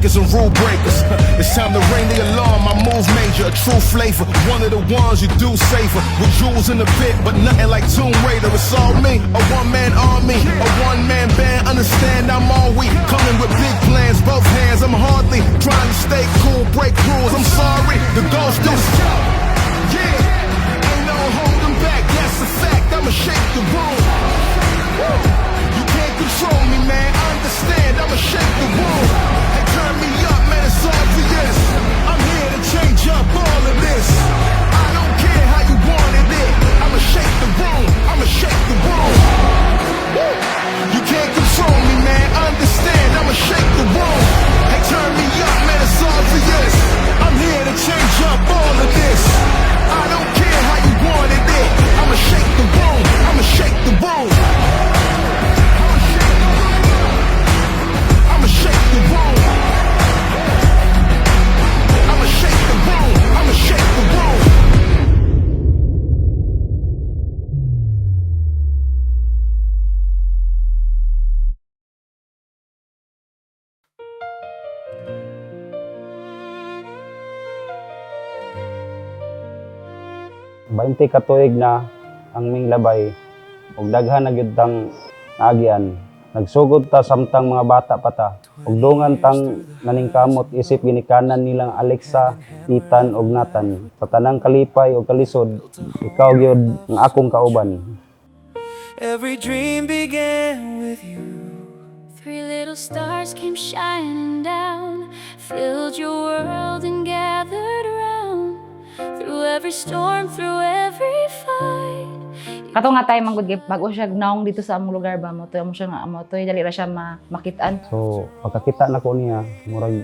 makers and rule breakers. It's time to ring the alarm, I move major, a true flavor. One of the ones you do savor. With jewels in the pit, but nothing like Tomb Raider. It's all me, a one-man army, a one-man band. Understand I'm all weak, coming with big plans, both hands. I'm hardly trying to stay cool, break rules. I'm sorry, the ghost is yeah. Ain't no holding back, that's a fact. I'ma shake the room. You can't control me, man. Understand, I'ma shake the room. Hey, turn me up, man. It's obvious. I'm here to change up all of this. I don't care how you wanted it. I'ma shake the room. I'ma shake the room. You can't control me, man. Understand, I'ma shake the room. Hey, turn me up, man. It's obvious. I'm here to change up all of this. I don't care how you wanted it. I'ma shake the room. I'ma shake the room. I'ma shake the room. I'ma shake the room. I'ma shake the room. Bainte ka tuig na ang ming labay ug daghan na gyud tang agyan. Nagsugod ta samtang mga bata pa ta. Ug dungan tang naningkamot isip ginikanan nilang Alexa, Ethan ug Nathan. Sa tanang kalipay ug kalisod, ikaw gyud ang akong kauban. Every dream began with you. 3 little stars came shining down, filled your world and gathered around. Through every storm, through every fight. Kato nga tayo manggod bago siya naong dito sa among lugar ba mo to mo siya nga mo to dali ra siya makitaan. So pagkakita nako niya, murag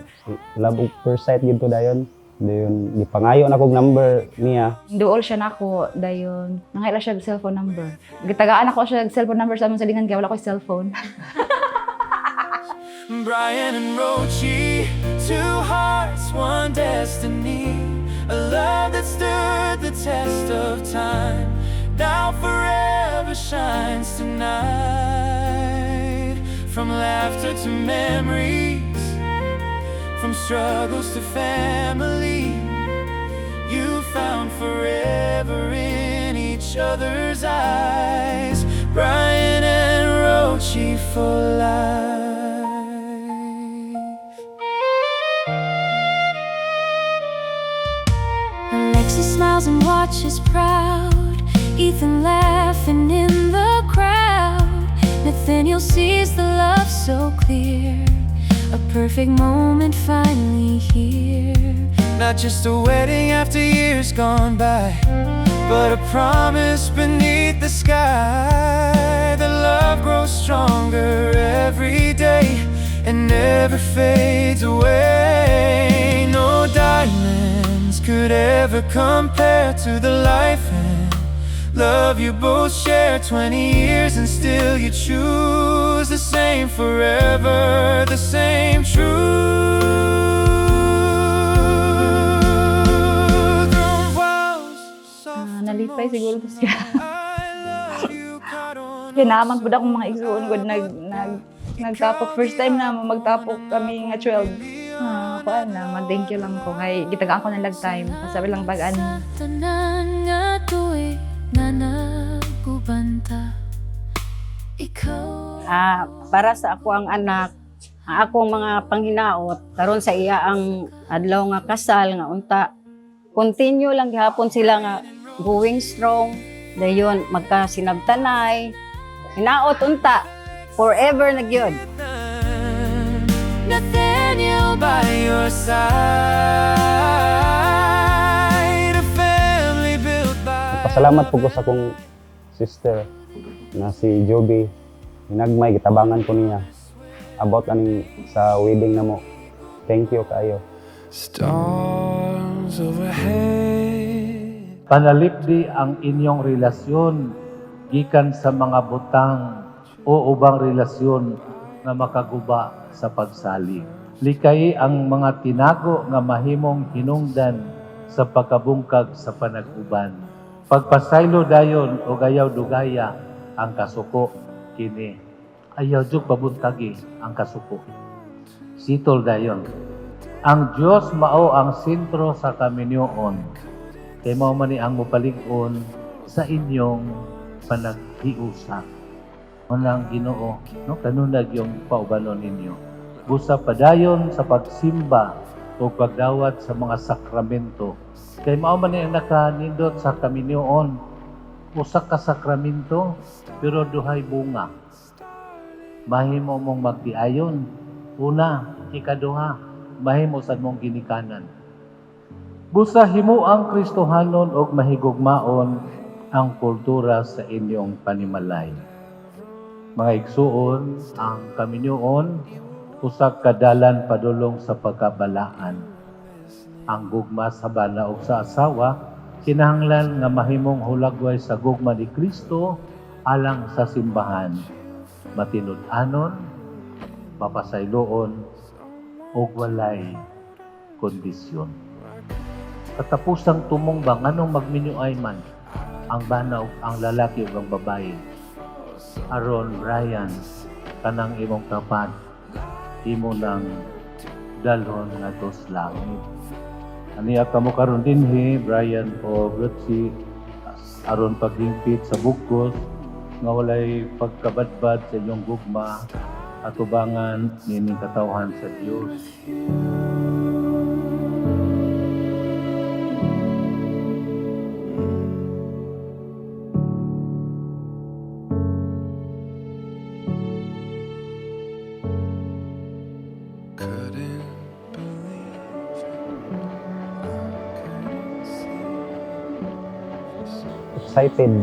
love at first sight gyud to dayon. Dayon gipangayo na kog number niya. Duol siya nako dayon. Nangayla siya og cellphone number. Gitagaan ako siya og cellphone number sa among salingan kay wala ko cellphone. Brian and Rochi, two hearts, one destiny. A love that stood the test of time, now forever shines tonight. From laughter to memories, from struggles to family, you found forever in each other's eyes. Brian and Rochi for life. Alexis smiles and watches proud, Ethan laughing in the crowd. Nathaniel sees the love so clear, a perfect moment finally here. Not just a wedding after years gone by, but a promise beneath the sky. The love grows stronger every day and never fades away. No diamonds could ever compare to the life and love you both share. 20 years and still you choose the same forever, the same truth. Nalipay siguro to siya. Kinamang po akong mga igsuon ko nagtapok. First time na magtapok kami nga 12. Kuan na, mag-thank you lang ko. Kay gitagaan ko nalag time. Sabi lang bagaan. Tanan nga tuig na nagubanta, ikaw. Para sa ako ang anak, ang akong mga panghinaot, karon sa iya ang adlaw nga kasal nga unta. Continue lang gihapon sila nga going strong, dayon magkasinabtanay, hinaot unta, forever na gyud. Nathaniel by your side, a family built by. Pasalamat po ko sa akong sister na si Joby. Hinagmay gitabangan ko niya about aning sa wedding namo. Thank you kayo. Stars overhead. Panalipdi ang inyong relasyon gikan sa mga butang o ubang relasyon na makaguba sa pagsalig. Likay ang mga tinago nga mahimong hinungdan sa pagkabungkag sa panag-uban. Pagpasaylo dayon o gayaw dugaya ang kasuko kini. Ayaw jud pabuntagi ang kasuko. Sitol dayon Ang Dios mao ang sentro sa kaminyoon. Kay mao man ni ang mopalig-on sa inyong panaghiusa. Unang Ginoo, no, kanunag yung paubanon ninyo. Busa padayon sa pagsimba o pagdawat sa mga sakramento. Kay mao man ni ang nakanindot sa kaminyoon. Usa ka sakramento pero duhay bunga. Mahimo mong magtiayon. Una, ikaduha, mahimo sad mong ginikanan. Busa himo ang Kristohanon og mahigugmaon ang kultura sa inyong panimalay. Mga igsuon, ang kaminyoon usa ka dalan padulong sa pagkabalaan. Ang gugma sa bana ug sa asawa kinahanglan nga mahimong hulagway sa gugma ni Kristo alang sa simbahan. Matinud-anon, mapasayloon, ug walay kondisyon. Katapusang tumong ba nganong magminyuay man ang bana ug ang lalaki ug ang babae. Aron Brian, kanang imong kapat, imo nang dalhon ngadto sa langit. Ani kamo karon dinhi Brian o Gutsi aron paghingpit sa bugkos nga walay pagkabadbad sa inyong gugma at ubangan nining katawhan sa Dios. Excited.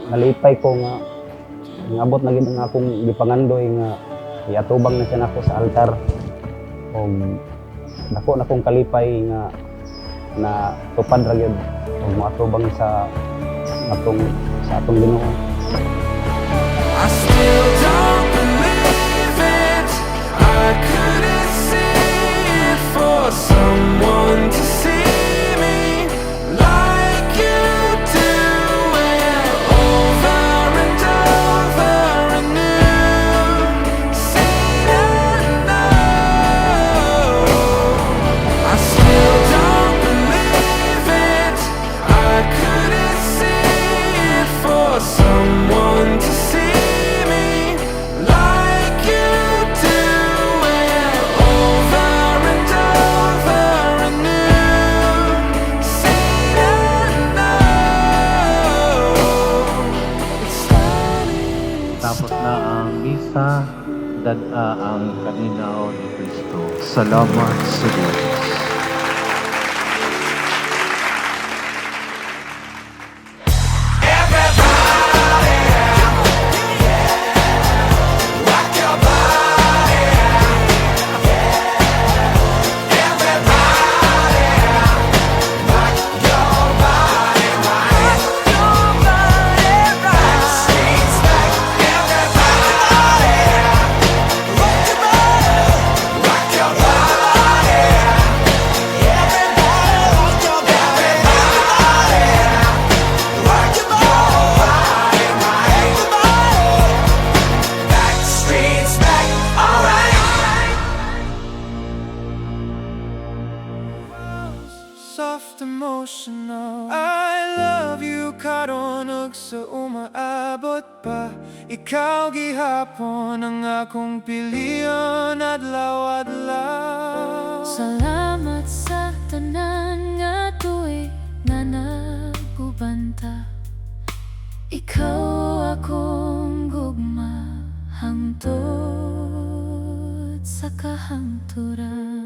Nalipay ko nga ngabot na gid ang akong gipangandoy nga iatubang na siya nako sa altar. Og dako na kong kalipay nga na tupad ra gyud og moatubang sa atong Ginoo. I still don't believe it. I couldn't see it for someone to see me like you do it over and over anew. Seen and know. I still don't believe it. I couldn't see it for someone to see me like you do it over and over anew. Seen and know. It's starting. Tapos na ang misa, dad-a ang kaninaw ni Kristo. Salamat sa Diyos. Soft emotional. I love you karon ug sa umaabot pa. Ikaw gihapon ang akong piliyon adlaw-adlaw. Salamat sa tanan nga tuig nga nagubanta. Ikaw akong gugma hangtod sa kahangturan.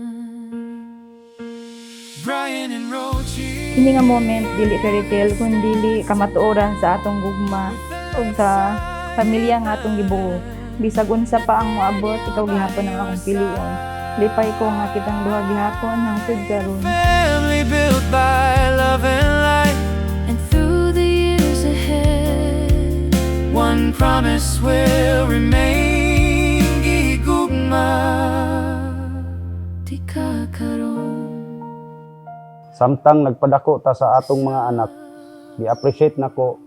Brian and Rochi. Hindi nga moment dili fairy tale kun dili kamatuoran sa atong gugma ug sa pamilya nga atong gibuo. Bisag unsa pa ang moabot, ikaw gihapon ang akong pilion. Lipay ko nga kitang duha gihapon hangtod karon. Family built by love and light. And through the years ahead, One promise will remain. Gigugma. di ka karon. Samtang nagpadako ta sa atong mga anak, gi-appreciate nako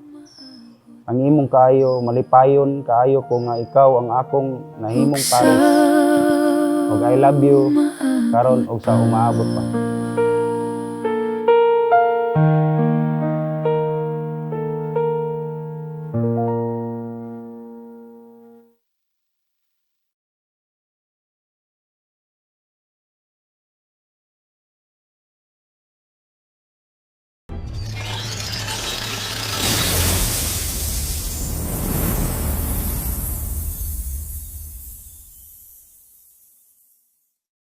ang imong kaayo, malipayon kaayo ko nga ikaw ang akong nahimong pares. og I love you karon og sa umaabot pa.